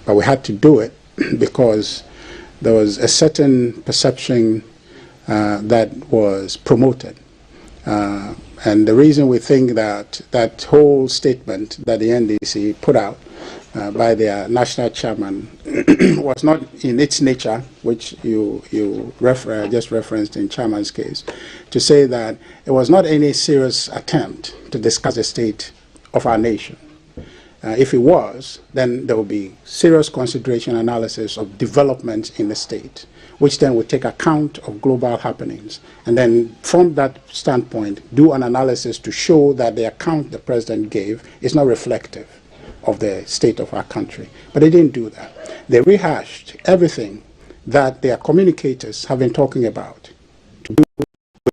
But we had to do it because there was a certain perception that was promoted. And the reason we think that that whole statement that the NDC put out by their national chairman was not in its nature, which you just referenced in chairman's case, to say that it was not any serious attempt to discuss the state of our nation. If it was, then there would be serious consideration analysis of developments in the state, which then would take account of global happenings. And then from that standpoint, do an analysis to show that the account the president gave is not reflective of the state of our country. But they didn't do that. They rehashed everything that their communicators have been talking about, to do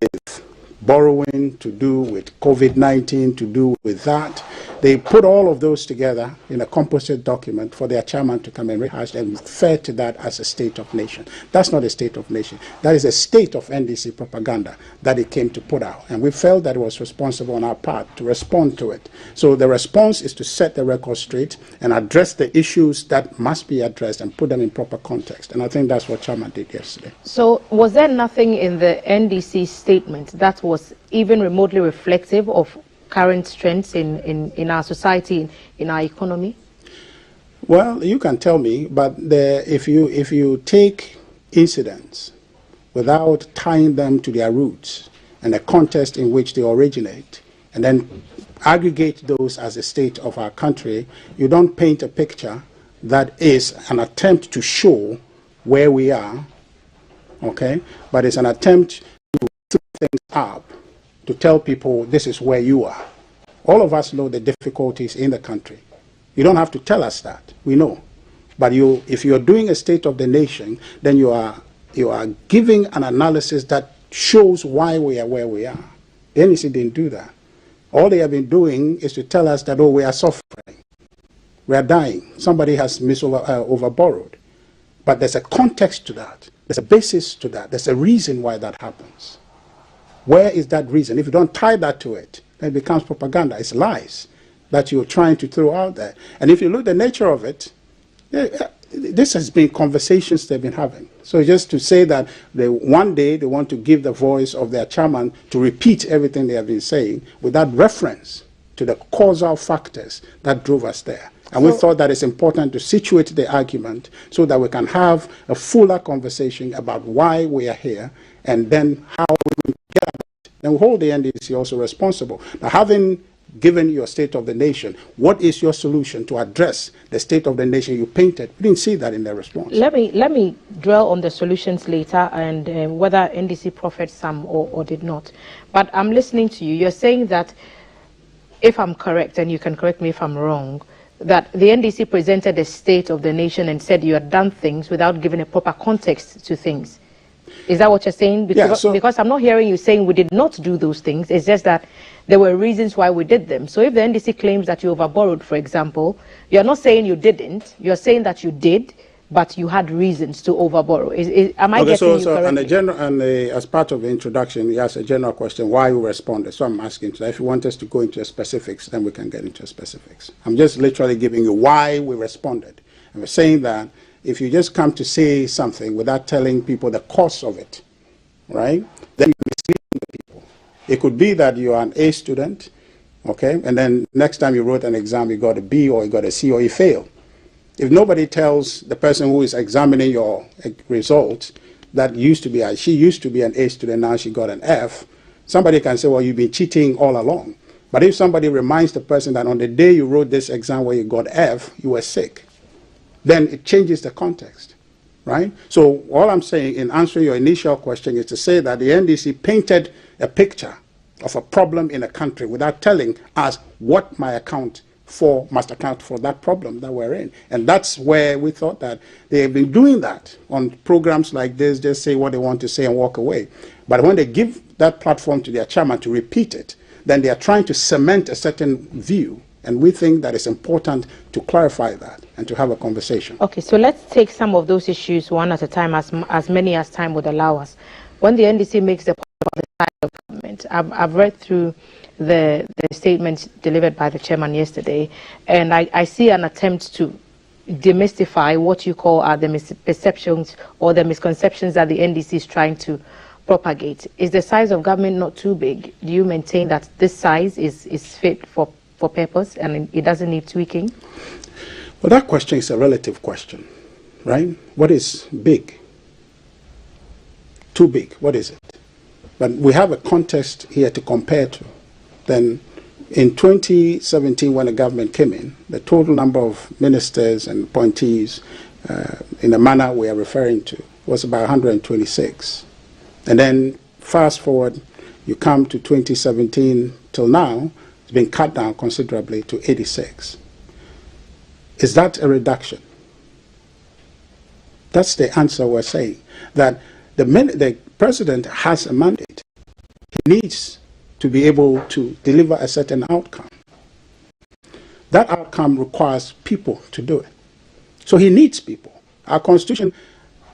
with borrowing, to do with COVID-19, to do with that. They put all of those together in a composite document for their chairman to come and rehash and refer to that as a state of nation. That's not a state of nation. That is a state of NDC propaganda that it came to put out. And we felt that it was responsible on our part to respond to it. So the response is to set the record straight and address the issues that must be addressed and put them in proper context. And I think that's what chairman did yesterday. So was there nothing in the NDC statement that was even remotely reflective of current trends in our society, in our economy? Well, you can tell me, but if you take incidents without tying them to their roots and the context in which they originate, and then aggregate those as a state of our country, you don't paint a picture that is an attempt to show where we are, okay? But it's an attempt to flip things up, to tell people this is where you are. All of us know the difficulties in the country. You don't have to tell us that. We know. But if you're doing a state of the nation, then you are giving an analysis that shows why we are where we are. The NDC didn't do that. All they have been doing is to tell us that, oh, we are suffering. We are dying. Somebody has over-borrowed. But there's a context to that. There's a basis to that. There's a reason why that happens. Where is that reason? If you don't tie that to it, then it becomes propaganda. It's lies that you're trying to throw out there. And if you look at the nature of it, this has been conversations they've been having. So just to say that one day they want to give the voice of their chairman to repeat everything they have been saying without reference to the causal factors that drove us there. And we thought that it's important to situate the argument so that we can have a fuller conversation about why we are here and then how we can get about it. Then we hold the NDC also responsible. Now, having given your state of the nation, what is your solution to address the state of the nation you painted? We didn't see that in their response. Let me dwell on the solutions later and whether NDC profited some or did not. But I'm listening to you. You're saying that, if I'm correct, and you can correct me if I'm wrong, that the NDC presented a state of the nation and said you had done things without giving a proper context to things. Is that what you're saying? Because, because I'm not hearing you saying we did not do those things. It's just that there were reasons why we did them. So if the NDC claims that you overborrowed, for example, you're not saying you didn't. You're saying that you did, but you had reasons to overborrow. Am I getting you correctly? As part of the introduction, you asked a general question, why we responded. So I'm asking today, if you want us to go into specifics, then we can get into specifics. I'm just literally giving you why we responded. And we're saying that if you just come to say something without telling people the cause of it, right, then you're misleading the people. It could be that you are an A student, okay, and then next time you wrote an exam, you got a B or you got a C or you failed. If nobody tells the person who is examining your results that she used to be an A student, now she got an F, somebody can say, well, you've been cheating all along. But if somebody reminds the person that on the day you wrote this exam where you got F, you were sick, then it changes the context, right? So all I'm saying in answering your initial question is to say that the NDC painted a picture of a problem in a country without telling us what must account for that problem that we're in. And that's where we thought that they have been doing that on programs like this, just say what they want to say and walk away. But when they give that platform to their chairman to repeat it, then they are trying to cement a certain view. And we think that it's important to clarify that and to have a conversation. Okay, so let's take some of those issues one at a time, as many as time would allow us. When the NDC makes the point about the size of government, I've read through the statement delivered by the chairman yesterday, and I see an attempt to demystify what you call are the misperceptions or the misconceptions that the NDC is trying to propagate? Is the size of government not too big? Do you maintain that this size is fit for purpose and it doesn't need tweaking? Well, that question is a relative question, right? What is big? Too big, what is it? But we have a context here to compare to. Then in 2017, when the government came in, the total number of ministers and appointees in the manner we are referring to was about 126. And then fast forward, you come to 2017 till now, it's been cut down considerably to 86. Is that a reduction? That's the answer we're saying. That the president has a mandate. He needs to be able to deliver a certain outcome. That outcome requires people to do it. So he needs people. Our constitution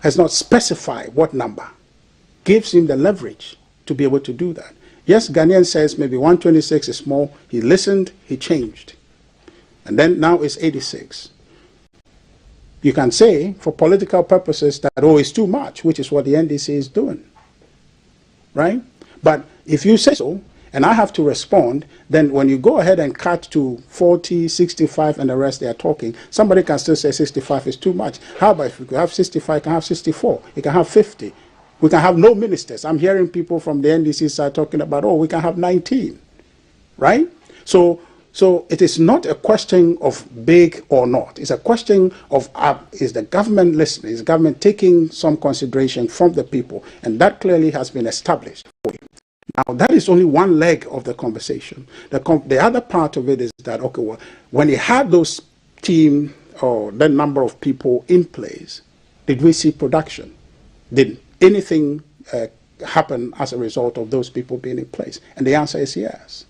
has not specified what number. Gives him the leverage to be able to do that. Yes, Ghanaian says maybe 126 is small. He listened, he changed. And then now it's 86. You can say, for political purposes, that, oh, it's too much, which is what the NDC is doing. Right? But if you say so, and I have to respond, then when you go ahead and cut to 40, 65, and the rest they are talking, somebody can still say 65 is too much. How about if we could have 65, you can have 64, you can have 50. We can have no ministers. I'm hearing people from the NDC side talking about, oh, we can have 19, right? So it is not a question of big or not. It's a question of, is the government listening? Is the government taking some consideration from the people? And that clearly has been established for you. Now, that is only one leg of the conversation. The other part of it is that, okay, well, when you had those team or that number of people in place, did we see production? Did anything happen as a result of those people being in place? And the answer is yes,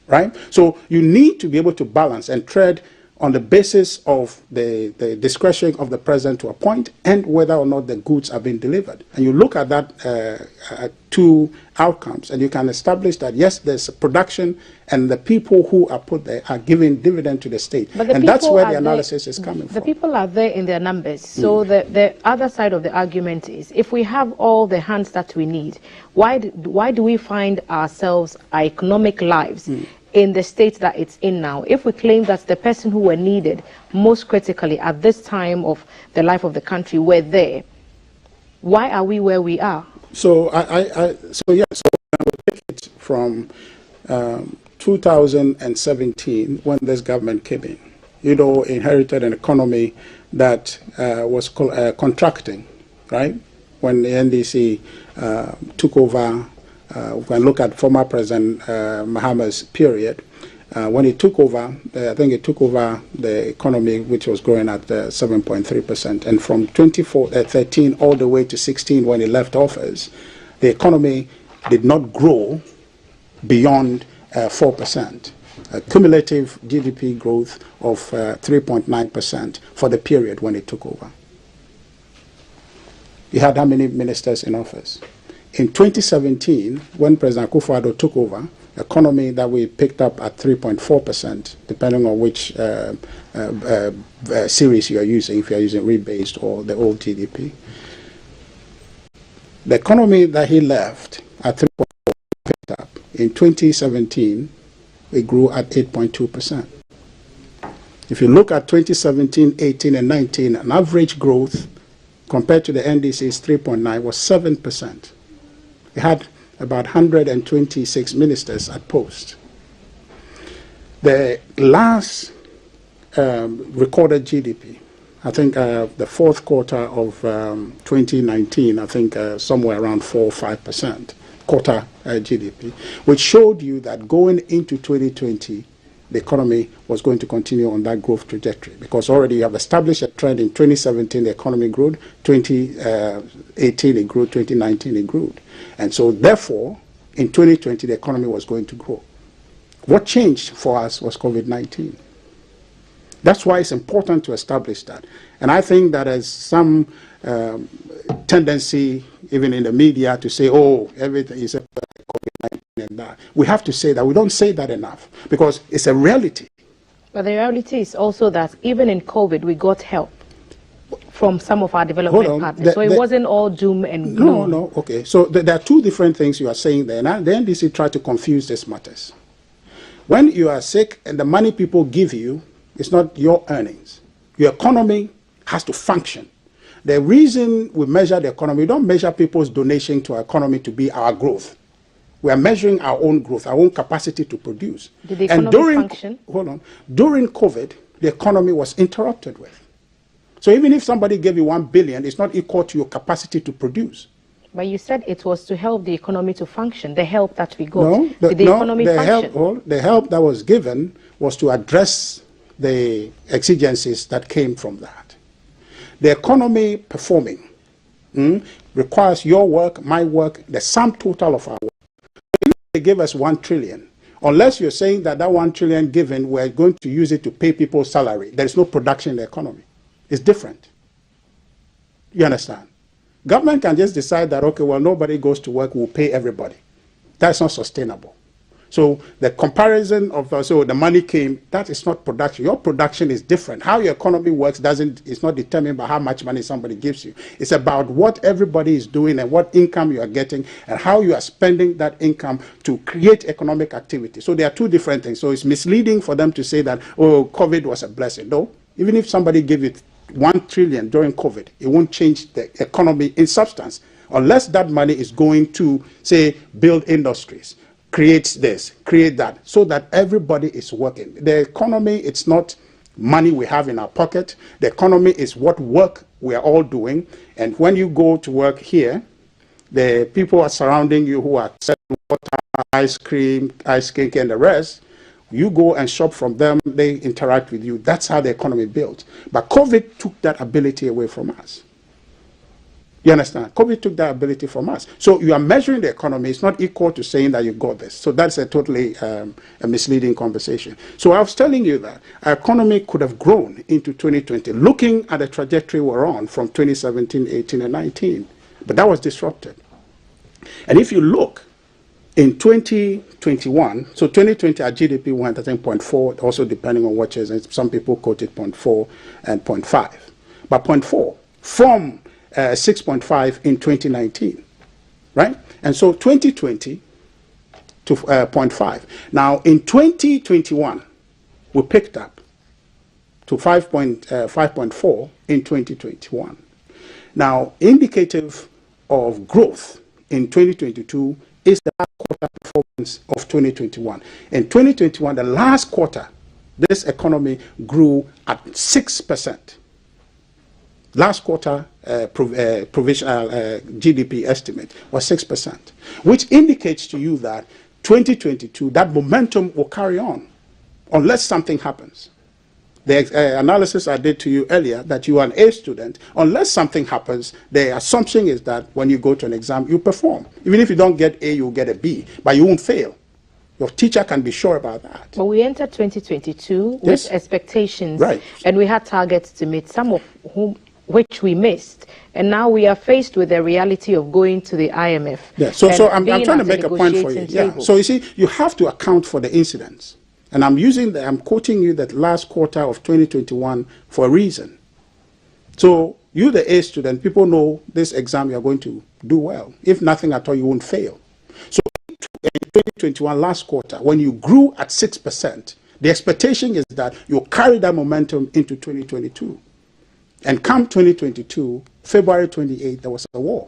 right? So you need to be able to balance and tread on the basis of the discretion of the president to appoint and whether or not the goods are being delivered. And you look at that two outcomes and you can establish that, yes, there's a production and the people who are put there are giving dividend to the state. And that's where the analysis is coming from. The people are there in their numbers. So the other side of the argument is, if we have all the hands that we need, why do we find ourselves, our economic lives, in the state that it's in now? If we claim that the person who were needed most critically at this time of the life of the country were there, why are we where we are? So I will take it from 2017 when this government came in. You know, inherited an economy that was contracting, right? When the NDC took over. We can look at former President Mahama's period. When he took over, I think he took over the economy, which was growing at 7.3%. And from 2013 all the way to 16, when he left office, the economy did not grow beyond 4%. A cumulative GDP growth of 3.9% for the period when he took over. He had how many ministers in office? In 2017, when President Akufo-Addo took over, economy that we picked up at 3.4%, depending on which series you are using, if you are using rebased or the old GDP. The economy that he left at 3.4% picked up. In 2017, it grew at 8.2%. If you look at 2017, 18, and 19, an average growth compared to the NDC's 3.9 was 7%. We had about 126 ministers at post. The last recorded GDP, I think the fourth quarter of 2019, I think somewhere around 4 or 5% quarter GDP, which showed you that going into 2020, the economy was going to continue on that growth trajectory, because already you have established a trend. In 2017, the economy grew, 2018 it grew, 2019 it grew. And so therefore, in 2020, the economy was going to grow. What changed for us was COVID-19. That's why it's important to establish that. And I think that there's some tendency, even in the media, to say, oh, everything is COVID-19 and that. We have to say that. We don't say that enough, because it's a reality. But the reality is also that even in COVID, we got help from some of our development partners. So it wasn't all doom and gloom. No, okay. So there are two different things you are saying there. Now, the NDC try to confuse these matters. When you are sick and the money people give you is not your earnings, your economy has to function. The reason we measure the economy, we don't measure people's donation to our economy to be our growth. We are measuring our own growth, our own capacity to produce. Did the economy function? Hold on. During COVID, the economy was interrupted with. So even if somebody gave you 1 billion, it's not equal to your capacity to produce. But you said it was to help the economy to function, the help that we got. Did the economy function? The help that was given was to address the exigencies that came from that. The economy performing requires your work, my work, the sum total of our work. If they gave us 1 trillion, unless you're saying that that 1 trillion given, we're going to use it to pay people's salary, there is no production in the economy. It's different. You understand? Government can just decide that, okay, well, nobody goes to work, we'll pay everybody. That's not sustainable. So the comparison of, so the money came, that is not production. Your production is different. How your economy works is not determined by how much money somebody gives you. It's about what everybody is doing and what income you are getting and how you are spending that income to create economic activity. So there are two different things. So it's misleading for them to say that, oh, COVID was a blessing. No, even if somebody gave it 1 trillion during COVID, it won't change the economy in substance unless that money is going to, say, build industries, create this, create that, so that everybody is working. The economy, it's not money we have in our pocket. The economy is what work we are all doing. And when you go to work here, the people are surrounding you who are selling water, ice cream, ice cake, and the rest. You go and shop from them, they interact with you. That's how the economy built. But COVID took that ability away from us. You understand? COVID took that ability from us. So you are measuring the economy. It's not equal to saying that you got this. So that's a totally a misleading conversation. So I was telling you that our economy could have grown into 2020, looking at the trajectory we're on from 2017, 18, and 19. But that was disrupted. And if you look, in 2021, so 2020 our GDP went, I think, 0.4, also depending on what years, and some people quoted 0.4 and 0.5. But 0.4 from 6.5 in 2019, right? And so 2020 to 0.5. Now in 2021, we picked up to 5.4 in 2021. Now, indicative of growth in 2022 is the last quarter performance of 2021. In 2021, the last quarter, this economy grew at 6%. Last quarter provisional GDP estimate was 6%, which indicates to you that 2022, that momentum will carry on unless something happens. The analysis I did to you earlier, that you are an A student, unless something happens, the assumption is that when you go to an exam, you perform. Even if you don't get A, you'll get a B, but you won't fail. Your teacher can be sure about that. But we entered 2022 with expectations, right, and we had targets to meet, some of which we missed. And now we are faced with the reality of going to the IMF. Yeah. So I'm trying to make a point for you. Yeah. So you see, you have to account for the incidents. And I'm quoting you that last quarter of 2021 for a reason. So you, the A student, people know this exam you're going to do well. If nothing at all, you won't fail. So in 2021 last quarter, when you grew at 6%, the expectation is that you'll carry that momentum into 2022. And come 2022, February 28th, there was a war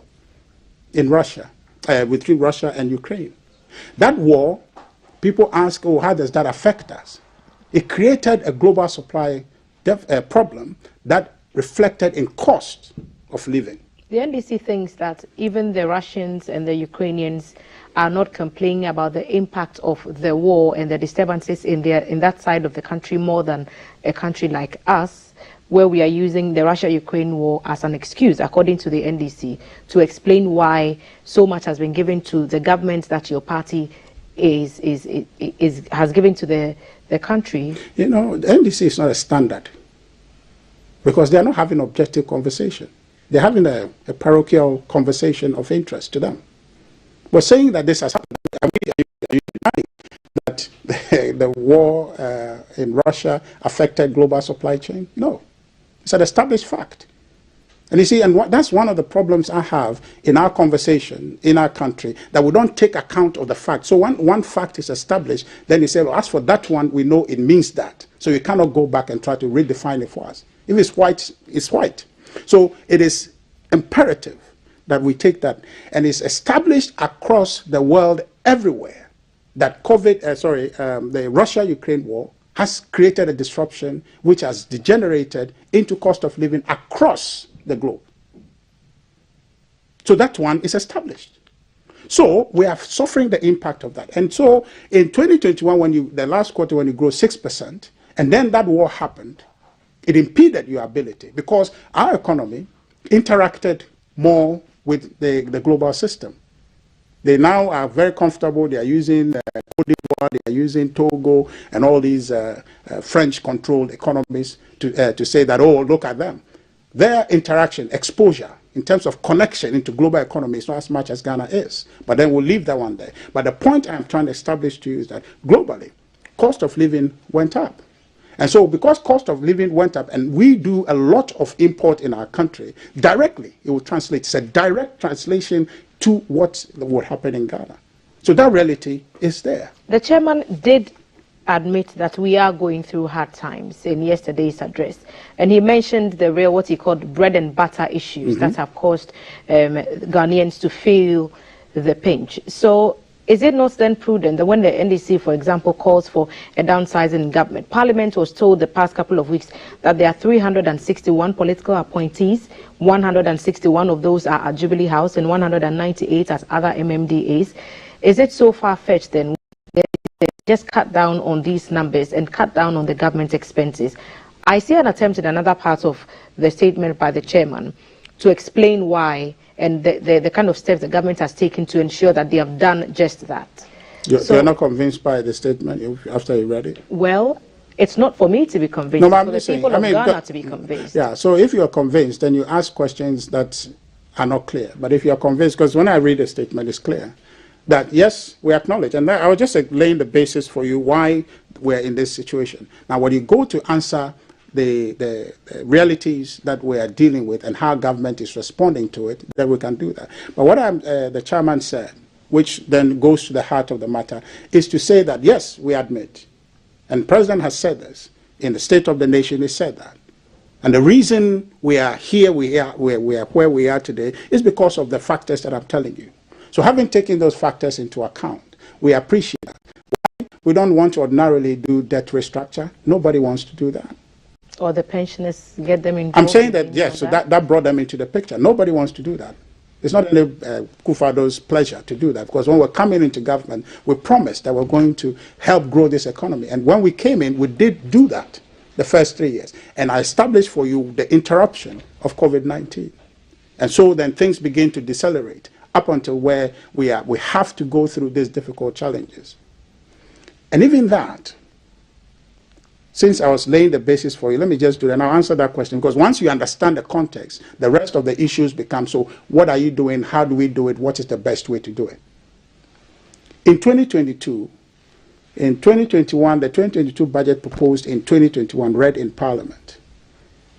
in Russia, between Russia and Ukraine. That war, people ask, oh, how does that affect us? It created a global supply problem that reflected in cost of living. The NDC thinks that even the Russians and the Ukrainians are not complaining about the impact of the war and the disturbances in that side of the country more than a country like us, where we are using the Russia-Ukraine war as an excuse, according to the NDC, to explain why so much has been given to the government that your party has given to the country. You know, the NDC is not a standard because they are not having objective conversation. They're having a parochial conversation of interest to them. We're saying that this has happened. Are you denying that the war in Russia affected global supply chain? No. It's an established fact. And you see, and that's one of the problems I have in our conversation in our country, that we don't take account of the fact. So one fact is established, then you say, well, as for that one, we know it means that. So you cannot go back and try to redefine it for us. If it's white, it's white. So it is imperative that we take that. And it's established across the world everywhere that the Russia-Ukraine war has created a disruption which has degenerated into cost of living across the globe. So that one is established. So we are suffering the impact of that. And so in 2021, the last quarter, when you grow 6%, and then that war happened, it impeded your ability because our economy interacted more with the global system. They now are very comfortable. They are using Cote d'Ivoire, they are using Togo, and all these French-controlled economies to say that, oh, look at them. Their interaction, exposure, in terms of connection into global economy is not as much as Ghana is. But then we'll leave that one there. But the point I'm trying to establish to you is that globally, cost of living went up. And so because cost of living went up, and we do a lot of import in our country, directly, it will translate. It's a direct translation to what would happen in Ghana. So that reality is there. The chairman did admit that we are going through hard times in yesterday's address. And he mentioned the real, what he called bread and butter issues that have caused Ghanaians to feel the pinch. So is it not then prudent that when the NDC, for example, calls for a downsizing in government, Parliament was told the past couple of weeks that there are 361 political appointees, 161 of those are at Jubilee House and 198 as other MMDAs. Is it so far-fetched then? Just cut down on these numbers and cut down on the government expenses. I see an attempt in another part of the statement by the chairman to explain why and the kind of steps the government has taken to ensure that they have done just that. You're not convinced by the statement after you read it? Well, it's not for me to be convinced. No, but it's for the people of Ghana to be convinced. Yeah, so if you're convinced, then you ask questions that are not clear. But if you're convinced, because when I read the statement, it's clear that, yes, we acknowledge. And I was just laying the basis for you why we're in this situation. Now, when you go to answer the realities that we are dealing with and how government is responding to it, then we can do that. But what the chairman said, which then goes to the heart of the matter, is to say that, yes, we admit, and the president has said this, in the State of the Nation, he said that. And the reason we are here, we are where we are today, is because of the factors that I'm telling you. So having taken those factors into account, we appreciate that. Why? We don't want to ordinarily do debt restructure. Nobody wants to do that. Or the pensioners, get them involved. I'm saying that, yes, so that brought them into the picture. Nobody wants to do that. It's not only Kufado's pleasure to do that, because when we're coming into government, we promised that we're going to help grow this economy. And when we came in, we did do that the first 3 years. And I established for you the interruption of COVID-19. And so then things begin to decelerate up until where we have to go through these difficult challenges. And even that, since I was laying the basis for you, let me just do that. And I'll answer that question, because once you understand the context, the rest of the issues become, so what are you doing? How do we do it? What is the best way to do it? In 2022, in 2021, the 2022 budget proposed in 2021, read in Parliament,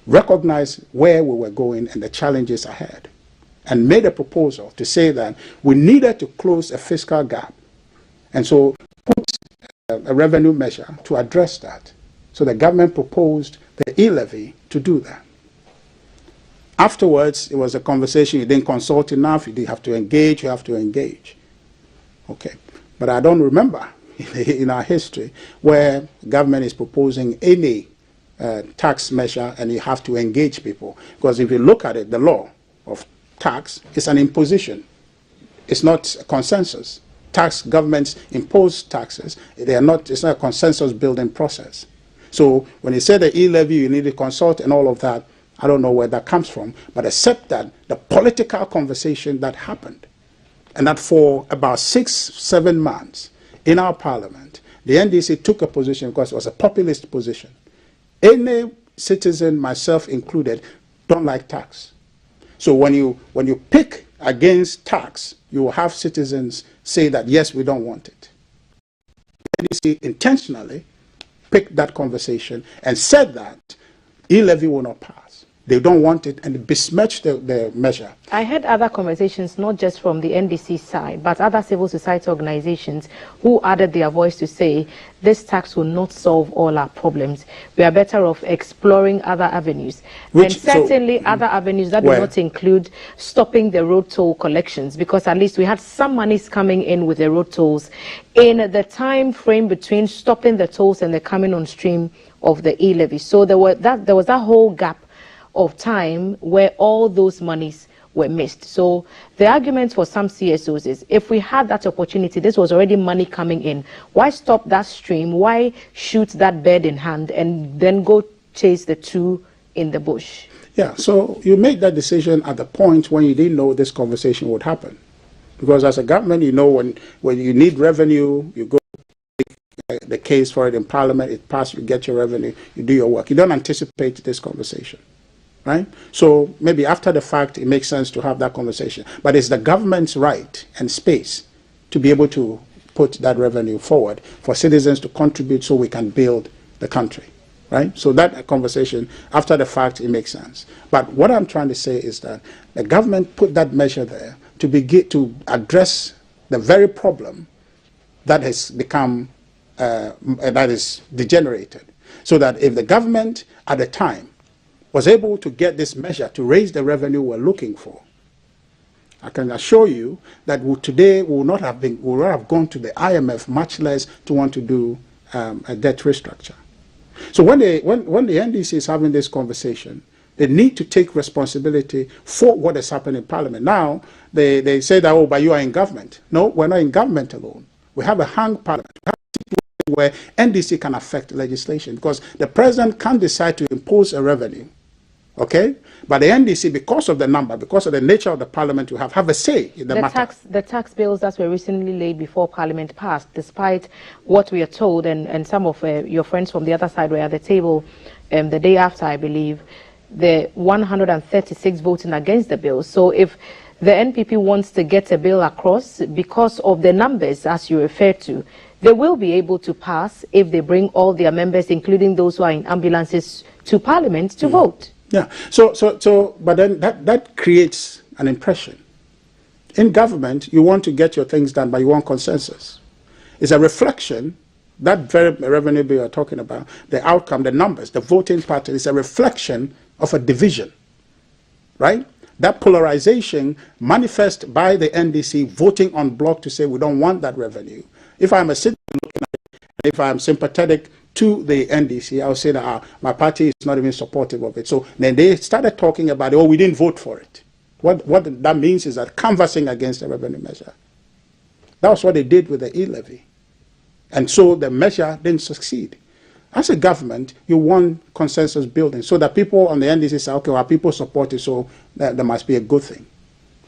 recognized where we were going and the challenges ahead, and made a proposal to say that we needed to close a fiscal gap. And so put a revenue measure to address that. So the government proposed the e-levy to do that. Afterwards, it was a conversation. You didn't consult enough. You didn't have to engage. You have to engage. Okay. But I don't remember in our history where government is proposing any tax measure and you have to engage people. Because if you look at it, the law of tax is an imposition. It's not a consensus. Tax governments impose taxes. It's not a consensus building process. So when you say the e-levy, you need to consult and all of that, I don't know where that comes from, but except that the political conversation that happened, and that for about 6-7 months in our parliament, the NDC took a position because it was a populist position. Any citizen, myself included, don't like tax. So when you pick against tax, you will have citizens say that, yes, we don't want it. NDC intentionally picked that conversation and said that e-levy will not pass. They don't want it, and besmirched the measure. I had other conversations, not just from the NDC side, but other civil society organizations who added their voice to say this tax will not solve all our problems. We are better off exploring other avenues. And certainly other avenues that do not include stopping the road toll collections, because at least we had some monies coming in with the road tolls in the time frame between stopping the tolls and the coming on stream of the e-levy. So there was that whole gap of time where all those monies were missed. So the argument for some CSOs is, if we had that opportunity, this was already money coming in, why stop that stream? Why shoot that bird in hand and then go chase the two in the bush? Yeah, so you made that decision at the point when you didn't know this conversation would happen. Because as a government, you know when you need revenue, you go the case for it in Parliament, it passes, you get your revenue, you do your work. You don't anticipate this conversation. Right? So maybe after the fact, it makes sense to have that conversation. But it's the government's right and space to be able to put that revenue forward for citizens to contribute so we can build the country. Right? So that conversation, after the fact, it makes sense. But what I'm trying to say is that the government put that measure there to begin to address the very problem that has become, that is degenerated. So that if the government at the time was able to get this measure to raise the revenue we're looking for, I can assure you that today we would not have gone to the IMF, much less to want to do a debt restructure. So when the NDC is having this conversation, they need to take responsibility for what has happened in Parliament. Now, they say that, oh, but you are in government. No, we're not in government alone. We have a hung Parliament. We have a situation where NDC can affect legislation, because the president can decide to impose a revenue. Okay, but the NDC, because of the number, because of the nature of the Parliament, you have a say in the matter. The tax bills that were recently laid before Parliament passed, despite what we are told, and some of your friends from the other side were at the table the day after, I believe, the 136 voting against the bill. So if the NPP wants to get a bill across because of the numbers, as you referred to, they will be able to pass if they bring all their members, including those who are in ambulances, to Parliament to vote. Yeah, but then that creates an impression. In government, you want to get your things done, but you want consensus. It's a reflection, that very revenue bill you're talking about, the outcome, the numbers, the voting pattern, is a reflection of a division, right? That polarization manifests by the NDC voting on block to say we don't want that revenue. If I'm a citizen looking at it, if I'm sympathetic to the NDC, I'll say that my party is not even supportive of it. So then they started talking about, oh, we didn't vote for it. What that means is that canvassing against the revenue measure. That was what they did with the e-levy. And so the measure didn't succeed. As a government, you want consensus building so that people on the NDC say, okay, well, people support it, so there must be a good thing.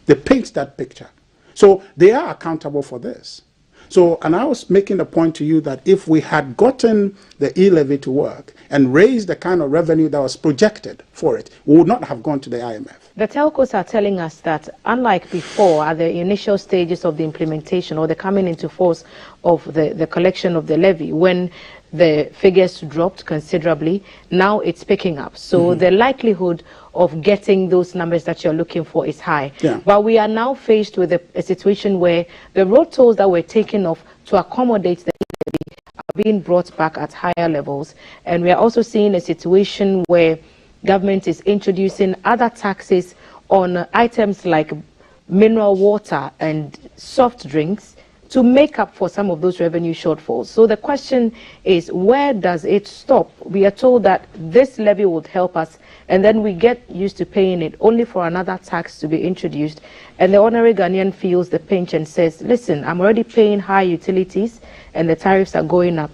They paint that picture. So they are accountable for this. So, and I was making the point to you that if we had gotten the e-levy to work and raised the kind of revenue that was projected for it, we would not have gone to the IMF. The telcos are telling us that, unlike before, at the initial stages of the implementation or the coming into force of the collection of the levy, when the figures dropped considerably, now it's picking up. So the likelihood of getting those numbers that you're looking for is high. Yeah. But we are now faced with a situation where the road tolls that were taken off to accommodate the levy are being brought back at higher levels. And we are also seeing a situation where government is introducing other taxes on items like mineral water and soft drinks to make up for some of those revenue shortfalls. So the question is, where does it stop? We are told that this levy would help us, and then we get used to paying it only for another tax to be introduced. And the ordinary Ghanaian feels the pinch and says, listen, I'm already paying high utilities and the tariffs are going up,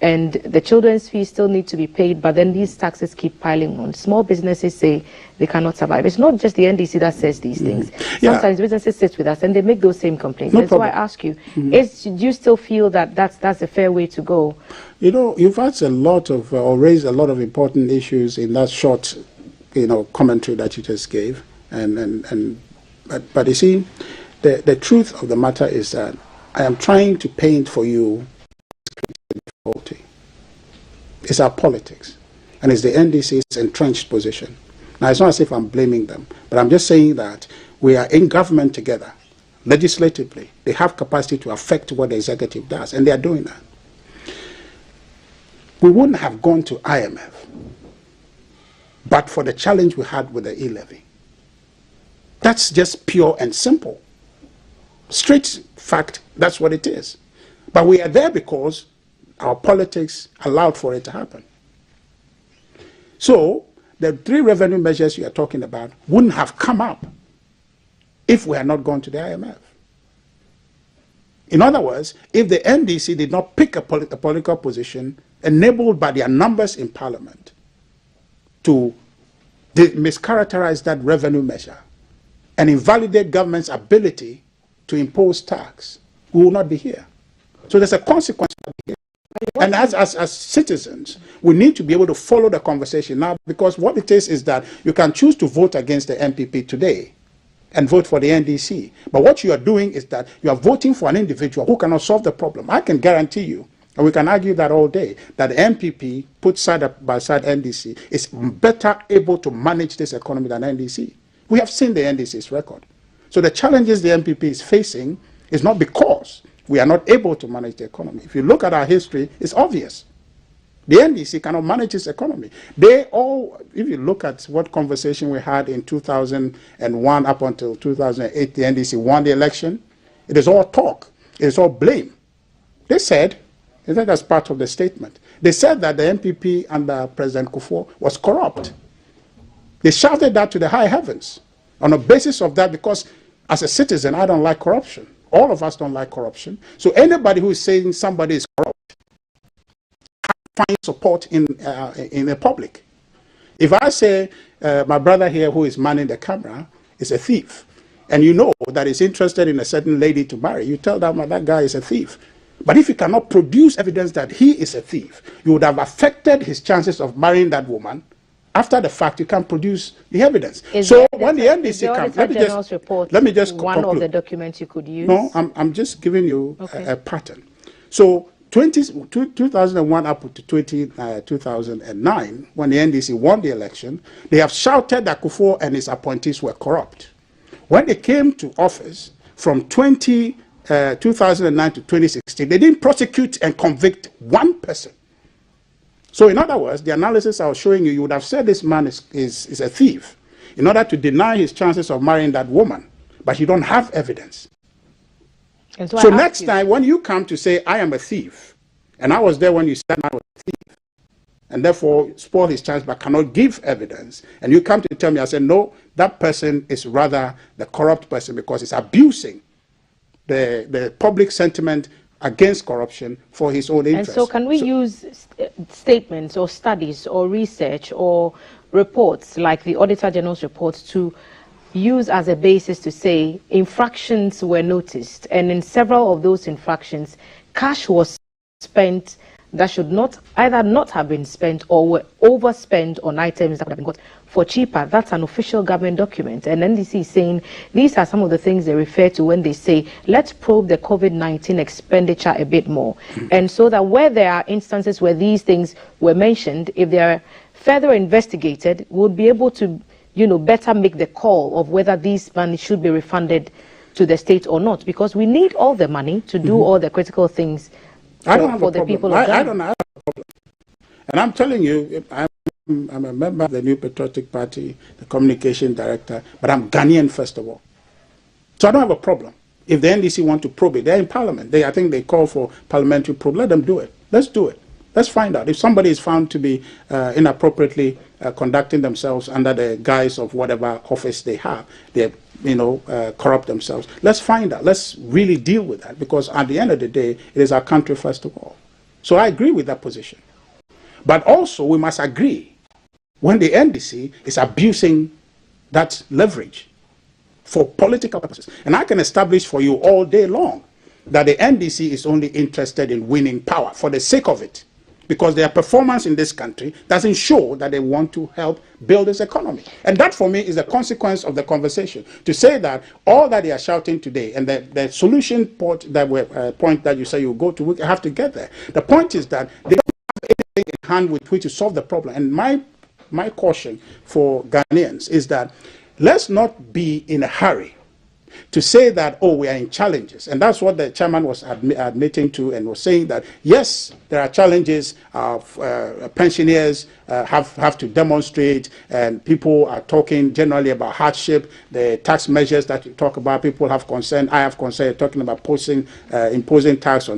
and the children's fees still need to be paid, but then these taxes keep piling on. Small businesses say they cannot survive. It's not just the NDC that says these things. Sometimes businesses sit with us and they make those same complaints. That's why I ask you, do you still feel that that's a fair way to go? You know, you've asked a lot of, or raised a lot of important issues in that short, commentary that you just gave. But you see, the truth of the matter is that I am trying to paint for you It's our politics. And it's the NDC's entrenched position. Now, it's not as if I'm blaming them, but I'm just saying that we are in government together, legislatively. They have capacity to affect what the executive does, and they are doing that. We wouldn't have gone to IMF but for the challenge we had with the e-levy. That's just pure and simple. Straight fact, that's what it is. But we are there because our politics allowed for it to happen. So, the 3 revenue measures you are talking about wouldn't have come up if we had not gone to the IMF. In other words, if the NDC did not pick a political position enabled by their numbers in Parliament to mischaracterize that revenue measure and invalidate government's ability to impose tax, we will not be here. So there's a consequence of being here. And as citizens, we need to be able to follow the conversation now, because what it is that you can choose to vote against the NPP today and vote for the NDC. But what you are doing is that you are voting for an individual who cannot solve the problem. I can guarantee you, and we can argue that all day, that the NPP, put side by side NDC, is better able to manage this economy than NDC. We have seen the NDC's record. So the challenges the NPP is facing is not because we are not able to manage the economy. If you look at our history, it's obvious. The NDC cannot manage its economy. They all, if you look at what conversation we had in 2001 up until 2008, the NDC won the election, it is all talk. It is all blame. They said, I think that's part of the statement, they said that the NPP under President Kufuor was corrupt. They shouted that to the high heavens. On the basis of that, because as a citizen, I don't like corruption. All of us don't like corruption. So anybody who is saying somebody is corrupt find support in the public. If I say my brother here who is manning the camera is a thief, and you know that he's interested in a certain lady to marry, you tell them that guy is a thief. But if you cannot produce evidence that he is a thief, you would have affected his chances of marrying that woman. After the fact, you can't produce the evidence. So when the NDC comes, let me just one conclude. Of the documents you could use. No, I'm just giving you a pattern. So 2001 up to 2009, when the NDC won the election, they have shouted that Kufuor and his appointees were corrupt. When they came to office from 2009 to 2016, they didn't prosecute and convict one person. So in other words, the analysis I was showing you, you would have said this man is a thief in order to deny his chances of marrying that woman, but you don't have evidence. So next time when you come to say, I am a thief, and I was there when you said I was a thief, and therefore spoil his chance but cannot give evidence, and you come to tell me, I said, no, that person is rather the corrupt person because he's abusing the public sentiment against corruption for his own interest. And so can we use statements or studies or research or reports like the Auditor General's report to use as a basis to say infractions were noticed, and in several of those infractions, cash was spent that should not either not have been spent or were overspent on items that would have been got for cheaper? That's an official government document. And NDC is saying these are some of the things they refer to when they say, let's probe the COVID-19 expenditure a bit more. And so that where there are instances where these things were mentioned, if they are further investigated, we'll be able to, you know, better make the call of whether these money should be refunded to the state or not, because we need all the money to do all the critical things for the people of Ghana. I don't have a problem. And I'm telling you, I'm a member of the New Patriotic Party, the communication director, but I'm Ghanaian first of all. So I don't have a problem. If the NDC want to probe it, they're in Parliament. I think they call for parliamentary probe. Let them do it. Let's do it. Let's find out. If somebody is found to be inappropriately conducting themselves under the guise of whatever office they have, they corrupt themselves. Let's find out. Let's really deal with that, because at the end of the day, it is our country first of all. So I agree with that position. But also we must agree when the NDC is abusing that leverage for political purposes. And I can establish for you all day long that the NDC is only interested in winning power for the sake of it, because their performance in this country doesn't show that they want to help build this economy. And that for me is a consequence of the conversation. To say that all that they are shouting today and the solution point that you say you go to, we have to get there. The point is that they don't have anything in hand with which to solve the problem. And my caution for Ghanaians is that let's not be in a hurry to say that, oh, we are in challenges. And that's what the chairman was admitting to, and was saying that, yes, there are challenges. Pensioners have to demonstrate, and people are talking generally about hardship, the tax measures that you talk about. People have concern. I have concern talking about imposing tax on